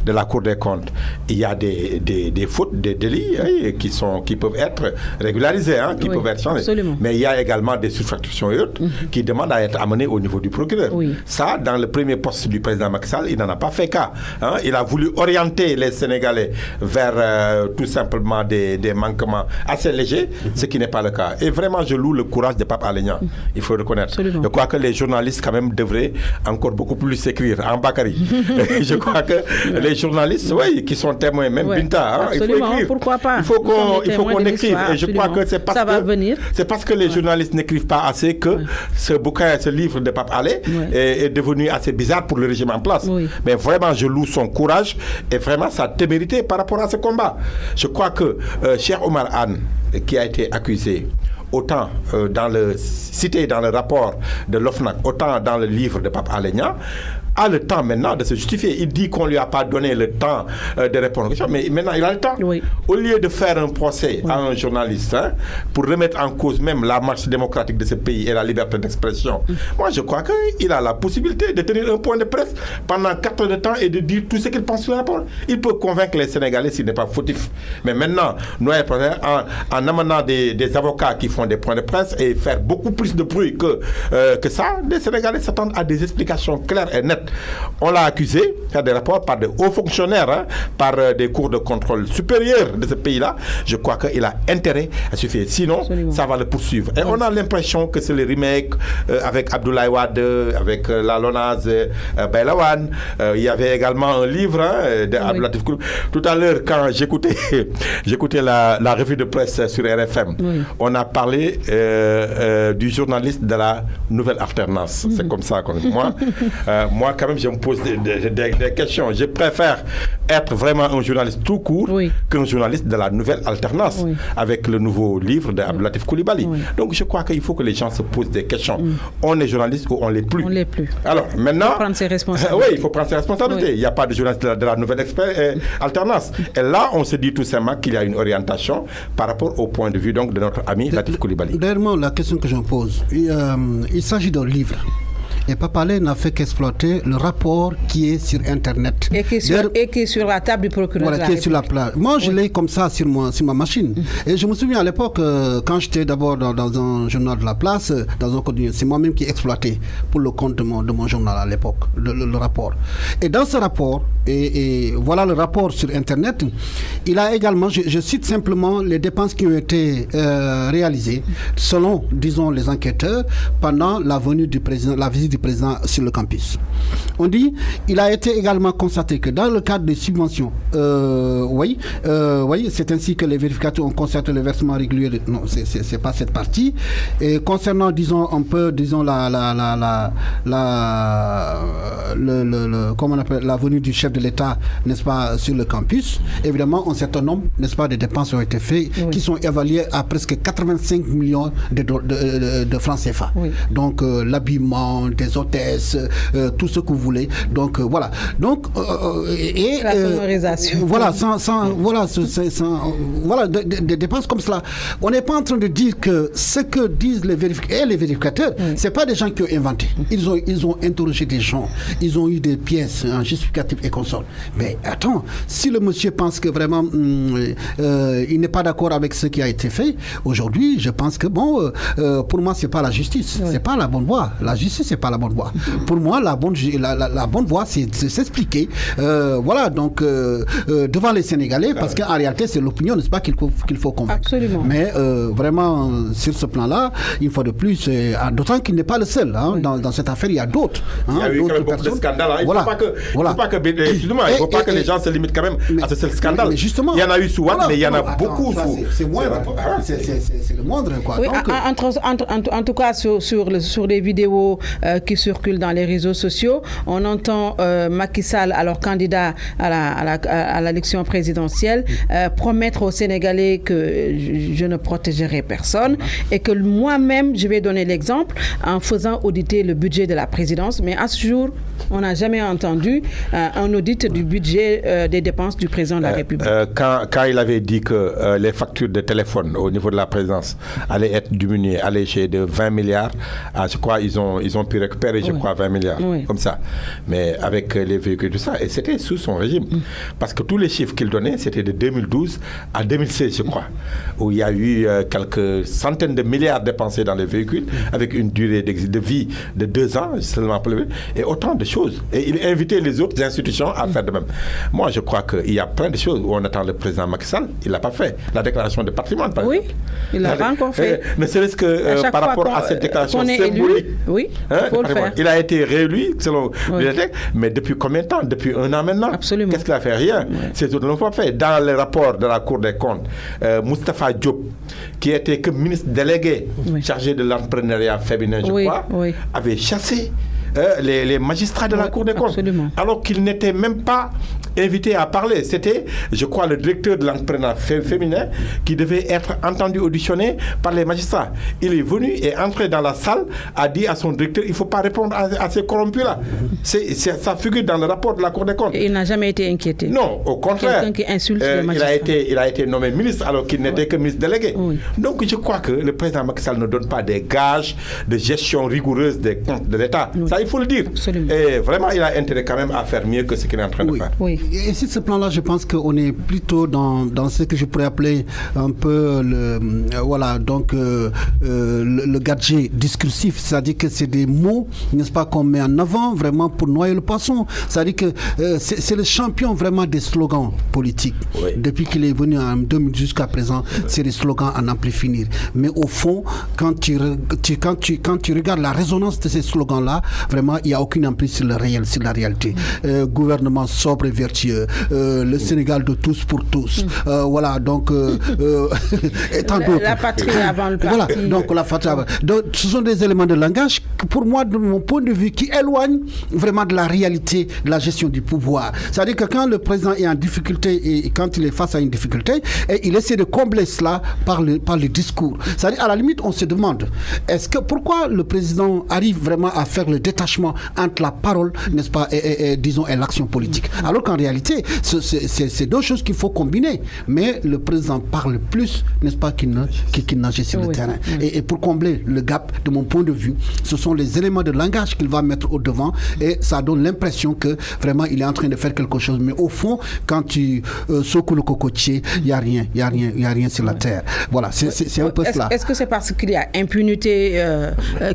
de la Cour des comptes, il y a des fautes, des délits qui peuvent être régularisés, qui peuvent être changés. Absolument. Mais il y a également des surfacturations et autres qui demandent à être amenées au niveau du procureur. Ça, dans le premier poste du président Macky Sall, il n'en a pas fait cas. Il a voulu orienter les Sénégalais vers tout simplement des manquements assez légers, ce qui n'est pas le cas. Et vraiment, je loue le courage de Pape Alé Niang, il faut reconnaître. Absolument. Je crois que les journalistes quand même devraient encore beaucoup plus écrire en Bakary. Je crois que les journalistes, qui sont témoins, même Binta, il faut écrire. Pourquoi pas? Il faut qu'on écrive. Et je crois que c'est parce que les journalistes n'écrivent pas assez que ce bouquin, ce livre de Pape Alé est devenu assez bizarre pour le régime en place. Mais vraiment, je loue son courage et vraiment sa témérité par rapport à ce combat. Je crois que Cheikh Oumar Anne, qui a été accusé, autant cité dans le rapport de l'OFNAC, autant dans le livre de Pape Alé Niang, a le temps maintenant de se justifier. Il dit qu'on ne lui a pas donné le temps de répondre aux questions, mais maintenant il a le temps. Au lieu de faire un procès à un journaliste pour remettre en cause même la marche démocratique de ce pays et la liberté d'expression, moi je crois qu'il a la possibilité de tenir un point de presse pendant 4 heures de temps et de dire tout ce qu'il pense sur le rapport. Il peut convaincre les Sénégalais s'il n'est pas fautif. Mais maintenant, en amenant des avocats qui font des points de presse et faire beaucoup plus de bruit que ça, les Sénégalais s'attendent à des explications claires et nettes. On l'a accusé, faire des rapports par de hauts fonctionnaires, par des cours de contrôle supérieurs de ce pays-là. Je crois qu'il a intérêt à suffire. Sinon, ça va le poursuivre. Et on a l'impression que c'est le remake avec Abdoulaye Wade, avec la LONASE, Baylawan. Il y avait également un livre de Abdoulatif Coulibaly. Tout à l'heure, quand j'écoutais la revue de presse sur RFM, on a parlé du journaliste de la nouvelle alternance. C'est comme ça qu'on dit. Moi, quand même, je me pose des questions. Je préfère être vraiment un journaliste tout court qu'un journaliste de la nouvelle alternance avec le nouveau livre d'Abdoulatif Coulibaly. Donc, je crois qu'il faut que les gens se posent des questions. On est journaliste ou on ne l'est plus? On ne l'est plus. Alors, maintenant... Il faut prendre ses responsabilités. Il faut prendre ses responsabilités. Il n'y a pas de journaliste de la nouvelle alternance. Et là, on se dit tout simplement qu'il y a une orientation par rapport au point de vue donc, de notre ami Latif Coulibaly. D'ailleurs, la question que je me pose, il s'agit d'un livre. Et Pape Alé n'a fait qu'exploiter le rapport qui est sur Internet. Et qui est sur la table du procureur. Voilà, qui est sur la place. Moi, je l'ai comme ça sur ma machine. Et je me souviens à l'époque, quand j'étais d'abord dans un journal de la place, dans un quotidien, c'est moi-même qui exploitais pour le compte de mon journal à l'époque, le rapport. Et dans ce rapport, et voilà le rapport sur Internet, il a également, je cite simplement les dépenses qui ont été réalisées selon, disons, les enquêteurs pendant la visite du président sur le campus. On dit, il a été également constaté que dans le cadre des subventions, c'est ainsi que les vérificateurs ont constaté le versement régulier. Non, c'est pas cette partie. Et concernant, disons, un peu, disons, comment on appelle, la venue du chef de l'État, n'est-ce pas, sur le campus, évidemment, un certain nombre, n'est-ce pas, de dépenses ont été faites, qui sont évaluées à presque 85 millions de francs CFA. Donc, l'habillement des hôtesses, tout ce que vous voulez. Donc, voilà. Donc, la sonorisation. Voilà, voilà, des dépenses comme cela. On n'est pas en train de dire que ce que disent les vérificateurs, c'est pas des gens qui ont inventé. Ils ont interrogé des gens. Ils ont eu des pièces, un justificatif et consorts. Mais attends, si le monsieur pense que vraiment il n'est pas d'accord avec ce qui a été fait, aujourd'hui, je pense que bon, pour moi, c'est pas la justice. C'est pas la bonne voie. La justice, c'est pas pas la bonne voie. Pour moi, la bonne voie, c'est de s'expliquer, voilà, donc devant les Sénégalais, parce qu'en réalité, c'est l'opinion, n'est-ce pas, qu'il faut convaincre. Absolument. Mais vraiment, sur ce plan-là, une fois de plus, d'autant qu'il n'est pas le seul. Dans cette affaire, il y a d'autres. Il y a eu quand même beaucoup de scandales. Il ne faut pas que les gens se limitent quand même à ce seul scandale. Justement, il y en a eu sous Wade, mais il y en a beaucoup sous. C'est moindre. C'est le moindre, quoi. Oui, Donc, en tout cas, sur les vidéos qui circulent dans les réseaux sociaux, on entend Macky Sall, alors candidat à l'élection présidentielle, promettre aux Sénégalais que je ne protégerai personne et que moi-même, je vais donner l'exemple en faisant auditer le budget de la présidence. Mais à ce jour, on n'a jamais entendu un audit du budget des dépenses du président de la République. Quand il avait dit que les factures de téléphone au niveau de la présidence allaient être diminuées, allégées de 20 milliards, je crois ils ont pu récupérer, 20 milliards, comme ça. Mais avec les véhicules, tout ça, et c'était sous son régime. Parce que tous les chiffres qu'il donnait, c'était de 2012 à 2016, je crois, où il y a eu quelques centaines de milliards dépensés dans les véhicules, avec une durée de vie de 2 ans, seulement pour et autant de choses. Et il invitait les autres institutions à faire de même. Moi, je crois qu'il y a plein de choses où on attend le président Macky Sall, il ne l'a pas fait. La déclaration de patrimoine, par exemple. Il ne l'a pas encore fait. Ne serait-ce que par rapport à cette déclaration symbolique. Il faut le faire. Il a été réélu, selon le texte, mais depuis combien de temps? Depuis 1 an maintenant. Absolument. Qu'est-ce qu'il a fait? Rien. Ces autres ne l'ont pas fait. Dans le rapport de la Cour des comptes, Moustapha Diop, qui était que ministre délégué chargé de l'entrepreneuriat féminin, je crois, avait chassé les magistrats de la Cour des comptes. Absolument. Alors qu'ils n'étaient même pas invités à parler. C'était, je crois, le directeur de l'entrepreneuriat féminin qui devait être entendu, auditionné par les magistrats. Il est venu et entré dans la salle, a dit à son directeur, il ne faut pas répondre à ces corrompus-là. Ça figure dans le rapport de la Cour des comptes. Et il n'a jamais été inquiété. Non, au contraire. Quelqu'un qui insulte les magistrats. Il a été nommé ministre alors qu'il n'était que ministre délégué. Donc je crois que le président Macky Sall ne donne pas des gages de gestion rigoureuse des comptes de l'État. Ça, il faut le dire. Absolument. Et vraiment, il a intérêt quand même à faire mieux que ce qu'il est en train de faire. Et sur ce plan-là, je pense qu'on est plutôt dans ce que je pourrais appeler un peu le gadget discursif, c'est-à-dire que c'est des mots, n'est-ce pas, qu'on met en avant vraiment pour noyer le poisson. C'est-à-dire que c'est le champion vraiment des slogans politiques. Depuis qu'il est venu en 2000 jusqu'à présent, c'est des slogans à n'en plus finir. Mais au fond, quand tu regardes la résonance de ces slogans-là, vraiment, il n'y a aucune emprise sur le réel, sur la réalité. Gouvernement sobre et vertueux, le Sénégal de tous pour tous. Donc, et tant d'autres. La patrie avant le parti. Voilà, donc la patrie avant. Donc, ce sont des éléments de langage, pour moi, de mon point de vue, qui éloignent vraiment de la réalité de la gestion du pouvoir. C'est-à-dire que quand le président est en difficulté et quand il est face à une difficulté, et il essaie de combler cela par le discours. C'est-à-dire, à la limite, on se demande, pourquoi le président arrive vraiment à faire le détachement entre la parole, n'est-ce pas, et disons, et l'action politique. Alors qu'en réalité, c'est deux choses qu'il faut combiner. Mais le président parle plus, n'est-ce pas, qu'il n'agit sur le terrain. Et pour combler le gap, de mon point de vue, ce sont les éléments de langage qu'il va mettre au devant et ça donne l'impression que vraiment il est en train de faire quelque chose. Mais au fond, quand tu secoues le cocotier, il n'y a rien sur la terre. Voilà, c'est un peu cela. Est-ce que c'est parce qu'il y a impunité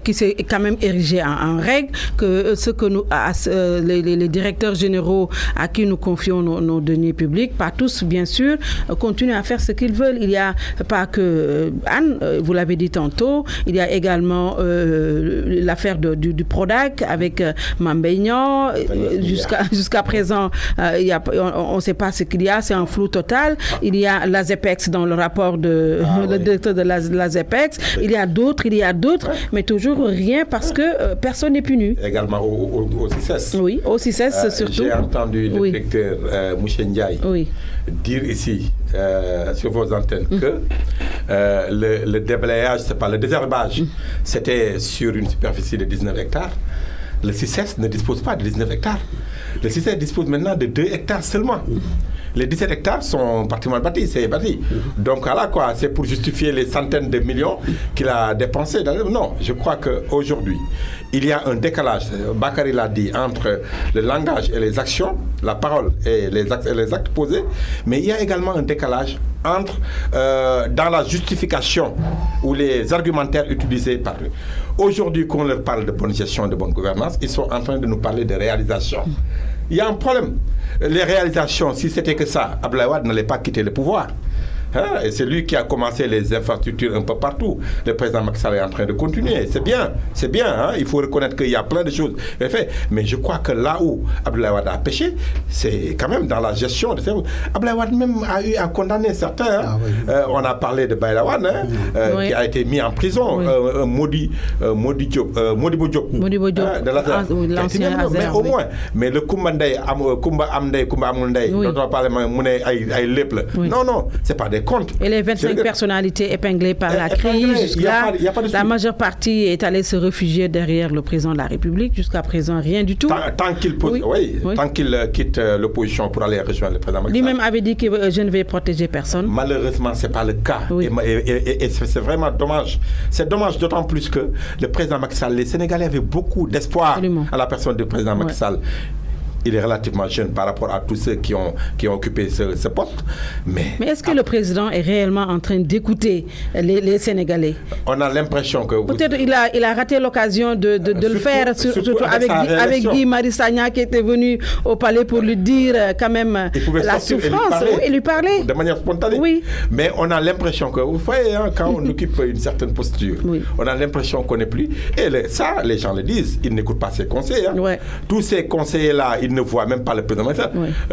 qui s'est quand même érigée en règle que les directeurs généraux à qui nous confions nos deniers publics, pas tous bien sûr, continuent à faire ce qu'ils veulent. Il n'y a pas que Anne, vous l'avez dit tantôt, il y a également l'affaire du Prodac avec Mambay Niang. Jusqu'à présent, on ne sait pas ce qu'il y a, c'est un flou total. Il y a l'ASEPEX dans le rapport le directeur de l'ASEPEX. Il y a d'autres, mais toujours rien parce que personne n'est puni. Également au CICES. Oui, au CICES surtout. J'ai entendu le directeur Mouché Ndiaye dire ici sur vos antennes que le déblayage, c'est pas le désherbage, c'était sur une superficie de 19 hectares. Le CICES ne dispose pas de 19 hectares. Le CICES dispose maintenant de 2 hectares seulement. les 17 hectares sont pratiquement bâtis, c'est bâti. Donc voilà quoi, c'est pour justifier les centaines de millions qu'il a dépensés. Non, je crois qu'aujourd'hui, il y a un décalage, Bakary l'a dit, entre le langage et les actions, la parole et les actes posés, mais il y a également un décalage entre dans la justification ou les argumentaires utilisés par eux. Aujourd'hui, quand on leur parle de bonne gestion, de bonne gouvernance, ils sont en train de nous parler de réalisation. Il y a un problème. Les réalisations, si c'était que ça, Abdoulaye Wade n'allait pas quitter le pouvoir. Et c'est lui qui a commencé les infrastructures un peu partout. Le président Macky Sall est en train de continuer. C'est bien. Il faut reconnaître qu'il y a plein de choses faites. Mais je crois que là où Abdoulaye Wade a péché, c'est quand même dans la gestion de ces... Abdoulaye Wade même a eu à condamner certains. On a parlé de Baylawan, qui a été mis en prison. Modibo Diop. De l'ancien Azer. Mais au moins. Mais le Kumba Amndey, Kumba Amundey, dont on parlait, non, c'est pas des comptes. Et les 25 personnalités épinglées par la crise, jusque-là, la majeure partie est allée se réfugier derrière le président de la République. Jusqu'à présent, rien du tout. Tant qu'il quitte l'opposition pour aller rejoindre le président Macky Sall. Lui-même avait dit que je ne vais protéger personne. Malheureusement, ce n'est pas le cas. Et c'est vraiment dommage. C'est dommage d'autant plus que le président Macky Sall, les Sénégalais avaient beaucoup d'espoir à la personne du président Macky Sall. Il est relativement jeune par rapport à tous ceux qui ont occupé ce poste. Mais est-ce que le président est réellement en train d'écouter les Sénégalais? On a l'impression que... Peut-être il a raté l'occasion de le faire, surtout avec Guy Marius Sagna qui était venu au palais pour lui dire quand même la souffrance et lui parler. De manière spontanée. Oui. Mais on a l'impression que, vous voyez, quand on occupe une certaine posture, on a l'impression qu'on n'est plus... Et ça, les gens le disent, ils n'écoutent pas ses conseils. Tous ces conseillers-là, ils ne voit même pas le président Macky Sall.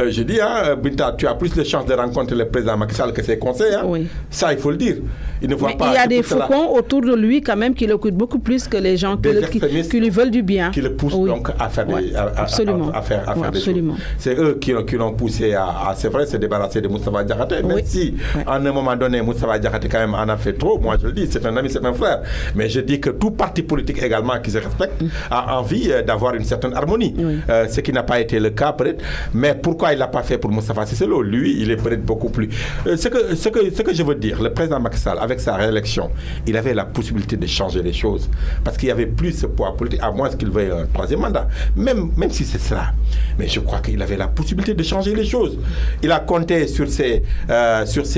Je dis, Binta, tu as plus de chances de rencontrer le président Macky Sall que ses conseils. Ça, il faut le dire. Il ne voit pas. Il y a des faucons autour de lui quand même qui l'écoutent beaucoup plus que les gens qui lui veulent du bien. Qui le poussent donc à faire des choses. C'est eux qui l'ont poussé à, c'est vrai, se débarrasser de Moustapha Diakhaté. Même si, à un moment donné, Moustapha Diakhaté quand même en a fait trop. Moi, je le dis, c'est un ami, c'est un frère. Mais je dis que tout parti politique également qui se respecte a envie d'avoir une certaine harmonie. Ce qui n'a pas été le cas peut-être, mais pourquoi il l'a pas fait pour Moustapha Cissé Lo? Lui, il est peut-être beaucoup plus... Ce que je veux dire, le président Macky Sall, avec sa réélection, il avait la possibilité de changer les choses, parce qu'il n'y avait plus ce poids politique, à moins qu'il veuille un troisième mandat, même si c'est cela. Mais je crois qu'il avait la possibilité de changer les choses. Il a compté sur ses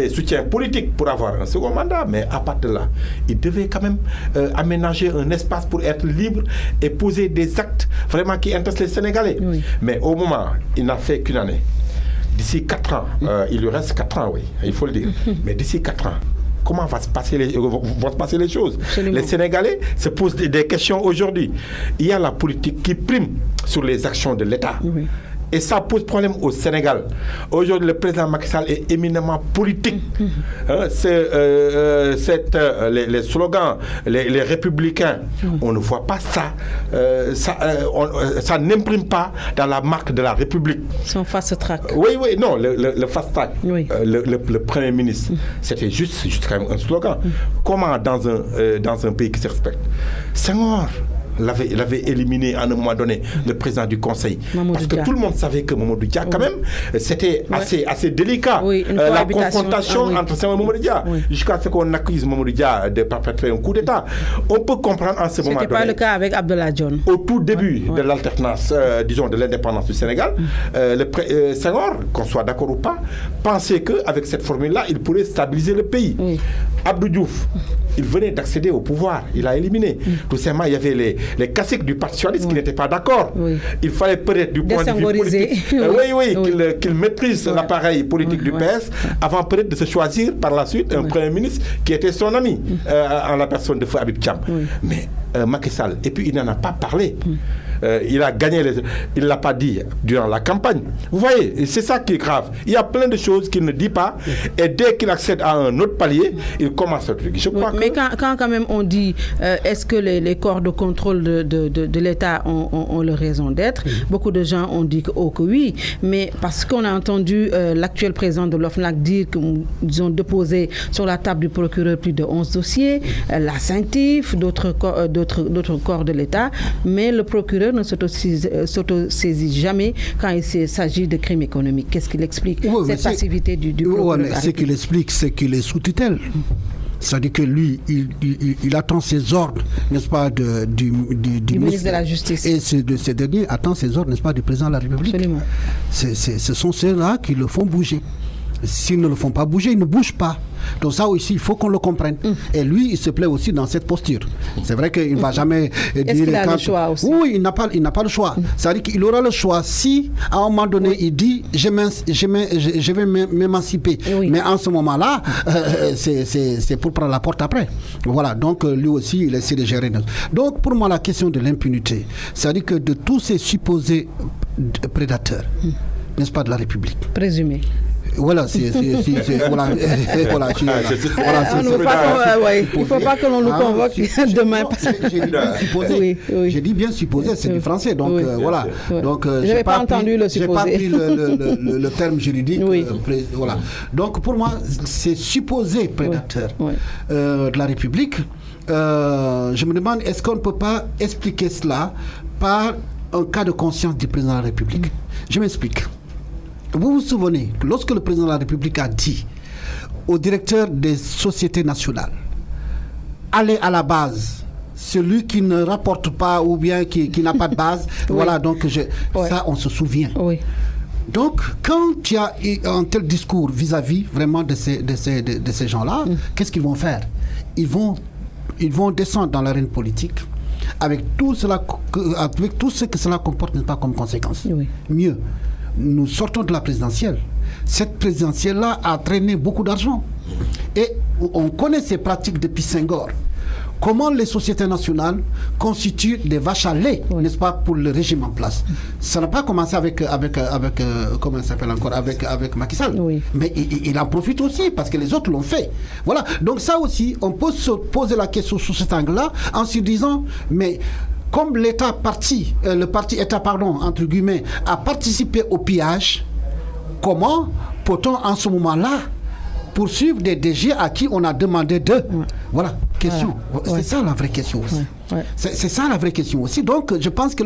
soutiens politiques pour avoir un second mandat, mais à partir de là, il devait quand même aménager un espace pour être libre et poser des actes vraiment qui intéressent les Sénégalais. Mais au moment, il n'a fait qu'une année. D'ici 4 ans, il lui reste 4 ans, oui, il faut le dire. Mais d'ici 4 ans, comment vont se passer les choses? Absolument. Les Sénégalais se posent des questions aujourd'hui. Il y a la politique qui prime sur les actions de l'État. Et ça pose problème au Sénégal. Aujourd'hui, le président Macky Sall est éminemment politique. Les slogans, les républicains, on ne voit pas ça. Ça n'imprime pas dans la marque de la République. Son fast-track. Oui, non, le fast-track. Le Premier ministre, c'était juste quand même un slogan. Comment dans un pays qui se respecte? Senghor l'avait éliminé à un moment donné, le président du Conseil. Parce que tout le monde savait que Mamadou Dia, quand même, c'était assez délicat. La confrontation entre Senghor et Mamadou Dia. Jusqu'à ce qu'on accuse Mamadou Dia de perpétrer un coup d'État. On peut comprendre en ce moment donné. C'était pas le cas avec Abdoulaye Dione. Au tout début de l'alternance, disons, de l'indépendance du Sénégal, Senghor, qu'on soit d'accord ou pas, pensait qu'avec cette formule-là, il pourrait stabiliser le pays. Abdou Diouf, il venait d'accéder au pouvoir. Il a éliminé. Tout simplement, il y avait les caciques du Parti socialiste qui n'étaient pas d'accord. Il fallait peut-être du point de vue politique qu'il maîtrise l'appareil politique du PS avant peut-être de se choisir par la suite un Premier ministre qui était son ami en la personne de Feu Habib Thiam. Mais Macky Sall, et puis il n'en a pas parlé. Il a gagné, il ne l'a pas dit durant la campagne. Vous voyez, c'est ça qui est grave. Il y a plein de choses qu'il ne dit pas et dès qu'il accède à un autre palier, il commence à truc. Mais quand même on dit est-ce que les corps de contrôle de l'État ont leur raison d'être, beaucoup de gens ont dit que oui, mais parce qu'on a entendu l'actuel président de l'OFNAC dire qu'ils ont déposé sur la table du procureur plus de 11 dossiers, la CENTIF, d'autres corps de l'État, mais le procureur ne s'autosaisit jamais quand il s'agit de crimes économiques. Qu'est-ce qu'il explique, cette passivité du procureur? Ce qu'il explique, c'est qu'il est sous tutelle. C'est-à-dire que lui, il attend ses ordres, n'est-ce pas, du ministre de la Justice. Et ces derniers attendent ses ordres, n'est-ce pas, du président de la République. Absolument. Ce sont ceux-là qui le font bouger. S'ils ne le font pas bouger, ils ne bougent pas. Donc ça aussi, il faut qu'on le comprenne. Et lui, il se plaît aussi dans cette posture. C'est vrai qu'il ne va jamais dire... Est-ce qu'il a le choix aussi? Oui, il n'a pas le choix. C'est-à-dire qu'il aura le choix si, à un moment donné, il dit « je vais m'émanciper ». Mais en ce moment-là, c'est pour prendre la porte après. Voilà, donc lui aussi, il essaie de gérer. Donc pour moi, la question de l'impunité, c'est-à-dire que de tous ces supposés prédateurs, n'est-ce pas, de la République. Présumés. Voilà, il ne faut pas que l'on nous convoque demain. J'ai dit bien supposé, c'est du français, donc voilà. Donc je n'ai pas entendu le supposé. J'ai pas pris le terme juridique. Voilà. Donc pour moi, ces supposés prédateurs de la République, je me demande, est-ce qu'on ne peut pas expliquer cela par un cas de conscience du président de la République? Je m'explique. Vous vous souvenez, lorsque le président de la République a dit au directeur des sociétés nationales, allez à la base, celui qui ne rapporte pas ou bien qui n'a pas de base, voilà, donc ça on se souvient. Donc, quand tu as un tel discours vis-à-vis vraiment de ces gens-là, qu'est-ce qu'ils vont faire? Ils vont descendre dans l'arène politique avec tout ce que cela comporte, n'est-ce pas, comme conséquence. Mieux. Nous sortons de la présidentielle. Cette présidentielle-là a traîné beaucoup d'argent. Et on connaît ces pratiques depuis Senghor. Comment les sociétés nationales constituent des vaches à lait, n'est-ce pas, pour le régime en place. Ça n'a pas commencé avec comment ça s'appelle encore, avec Macky Sall. Mais il en profite aussi parce que les autres l'ont fait. Voilà. Donc ça aussi, on peut se poser la question sous cet angle-là en se disant, mais comme le parti État, entre guillemets, a participé au pillage, comment peut-on en ce moment-là poursuivre des DG à qui on a demandé de... Voilà, question. C'est ça la vraie question aussi. C'est ça la vraie question aussi. Donc, je pense que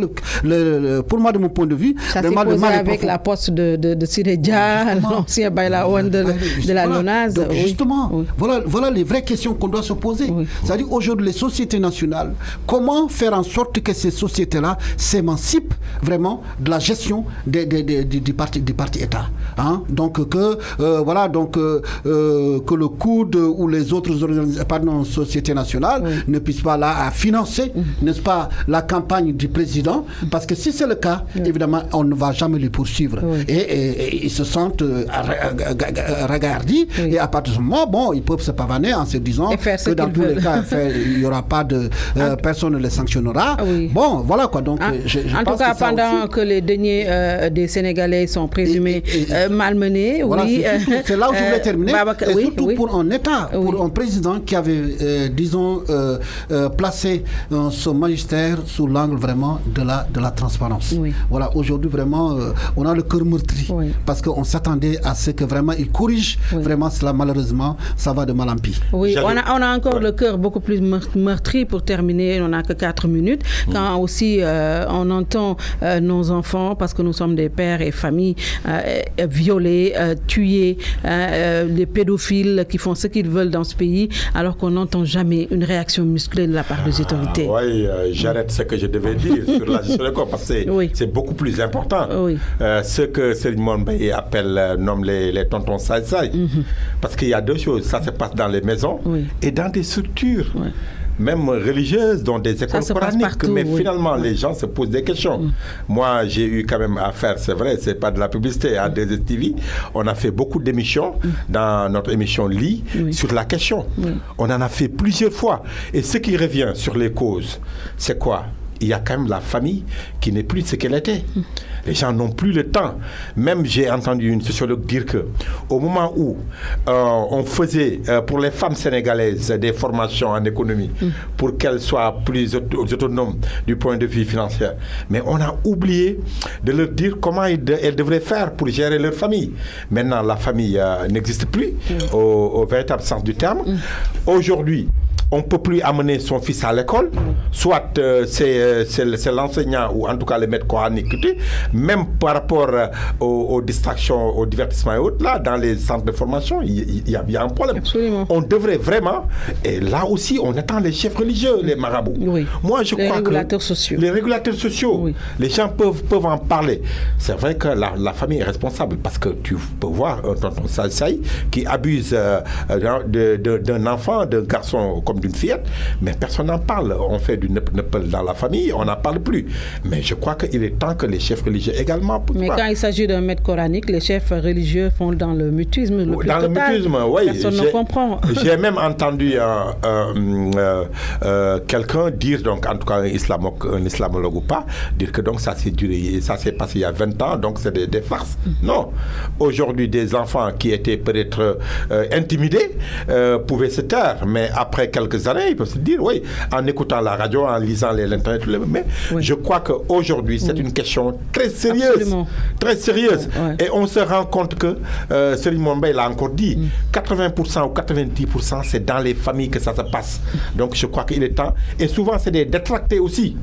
pour moi, de mon point de vue, ça s'est posé avec la poste de Sireja, l'ancien Bailaouane de la LONASE. Donc, justement, voilà les vraies questions qu'on doit se poser. C'est-à-dire, aujourd'hui, les sociétés nationales, comment faire en sorte que ces sociétés-là s'émancipent vraiment de la gestion du parti État. Donc, que le COUD ou les autres sociétés nationales ne puissent pas là à financer, n'est-ce pas, la campagne du président, parce que si c'est le cas, évidemment, on ne va jamais les poursuivre. Et ils se sentent regardés, et à partir de ce moment, ils peuvent se pavaner en se disant que dans tous les cas, il n'y aura pas de... personne ne les sanctionnera. Bon, voilà quoi. Donc, je en tout cas, pendant aussi, que les deniers des Sénégalais sont présumés malmenés, voilà, c'est là où je voulais terminer. Et surtout pour un État, pour un président qui avait, disons, placé son magistère sous l'angle vraiment de la transparence. Voilà, aujourd'hui vraiment, on a le cœur meurtri parce qu'on s'attendait à ce que vraiment il corrige vraiment cela. Malheureusement, ça va de mal en pis. On a encore le cœur beaucoup plus meurtri. Pour terminer, on n'a que 4 minutes. Quand aussi on entend nos enfants, parce que nous sommes des pères et familles, violés, tués, les pédophiles qui font ce qu'ils veulent dans ce pays, alors qu'on n'entend jamais une réaction musclée de la part des autorités. J'arrête ce que je devais dire sur la gestion des corps, parce que c'est beaucoup plus important. Ce que Serigne Mbaye nomme les tontons saï-saï. Parce qu'il y a deux choses. Ça se passe dans les maisons et dans des structures. Même religieuses, dans des écoles coraniques, partout, mais finalement les gens se posent des questions. Moi, j'ai eu quand même affaire, c'est vrai, c'est pas de la publicité, à 2STV. On a fait beaucoup d'émissions dans notre émission Lit sur la question. On en a fait plusieurs fois. Et ce qui revient sur les causes, c'est quoi? Il y a quand même la famille qui n'est plus ce qu'elle était. Les gens n'ont plus le temps. Même j'ai entendu une sociologue dire que au moment où on faisait pour les femmes sénégalaises des formations en économie pour qu'elles soient plus autonomes du point de vue financier, mais on a oublié de leur dire comment elles devraient faire pour gérer leur famille. Maintenant, la famille n'existe plus au véritable sens du terme. Aujourd'hui, on ne peut plus amener son fils à l'école, soit c'est l'enseignant ou en tout cas le maître coranique, même par rapport aux distractions, au divertissement et autres, là, dans les centres de formation, il y a un problème. Absolument. On devrait vraiment, et là aussi, on attend les chefs religieux, les marabouts. Oui. Moi, je crois que les régulateurs sociaux, oui. Les gens peuvent en parler. C'est vrai que la famille est responsable parce que tu peux voir un tonton Saï qui abuse d'un enfant, d'un garçon comme d'une fillette, mais personne n'en parle. On fait du neppel dans la famille, on n'en parle plus. Mais je crois qu'il est temps que les chefs religieux également... Mais quand il s'agit d'un maître coranique, les chefs religieux font dans le mutisme le plus total. Le mutisme, oui. Personne ne comprend. J'ai même entendu quelqu'un dire, donc en tout cas un islamologue ou pas, dire que donc ça s'est passé il y a 20 ans, donc c'est des farces. Non. Aujourd'hui, des enfants qui étaient peut-être intimidés pouvaient se taire, mais après quelques années, ils peuvent se dire, oui, en écoutant la radio, en lisant l'internet, mais oui. Je crois qu'aujourd'hui, c'est une question très sérieuse. Absolument. Très sérieuse. Oui. Et on se rend compte que, Serigne Mombe l'a encore dit, 80% ou 90%, c'est dans les familles que ça se passe. Donc je crois qu'il est temps. Et souvent, c'est des détractés aussi.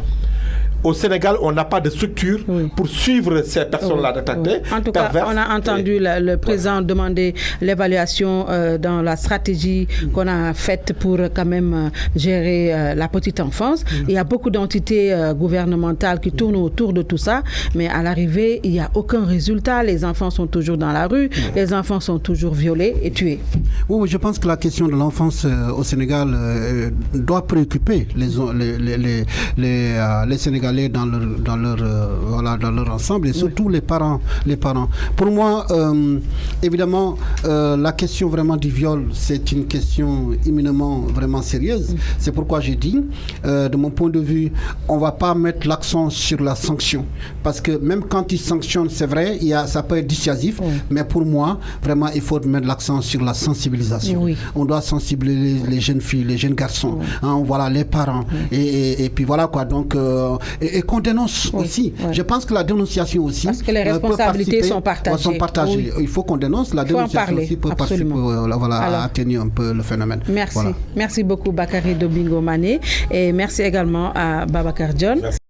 Au Sénégal, on n'a pas de structure pour suivre ces personnes-là détractées. En tout cas, on a entendu le président demander l'évaluation dans la stratégie qu'on a faite pour quand même gérer la petite enfance. Il y a beaucoup d'entités gouvernementales qui tournent autour de tout ça, mais à l'arrivée, il n'y a aucun résultat. Les enfants sont toujours dans la rue, les enfants sont toujours violés et tués. Oui, je pense que la question de l'enfance au Sénégal doit préoccuper les Sénégalais dans leur ensemble et surtout les parents. Pour moi, évidemment, la question vraiment du viol, c'est une question éminemment vraiment sérieuse. C'est pourquoi j'ai dit, de mon point de vue, on ne va pas mettre l'accent sur la sanction. Parce que même quand ils sanctionnent, c'est vrai, ça peut être dissuasif, mais pour moi, vraiment, il faut mettre l'accent sur la sensibilisation. Oui. On doit sensibiliser les jeunes filles, les jeunes garçons, voilà, les parents. Et puis voilà quoi. Donc, et qu'on dénonce aussi. Je pense que la dénonciation aussi... Parce que les responsabilités sont partagées. Oui. Il faut qu'on dénonce. La dénonciation aussi peut participer à atténuer un peu le phénomène. Merci. Voilà. Merci beaucoup Bakary Domingo Mané et merci également à Babacar John. Merci.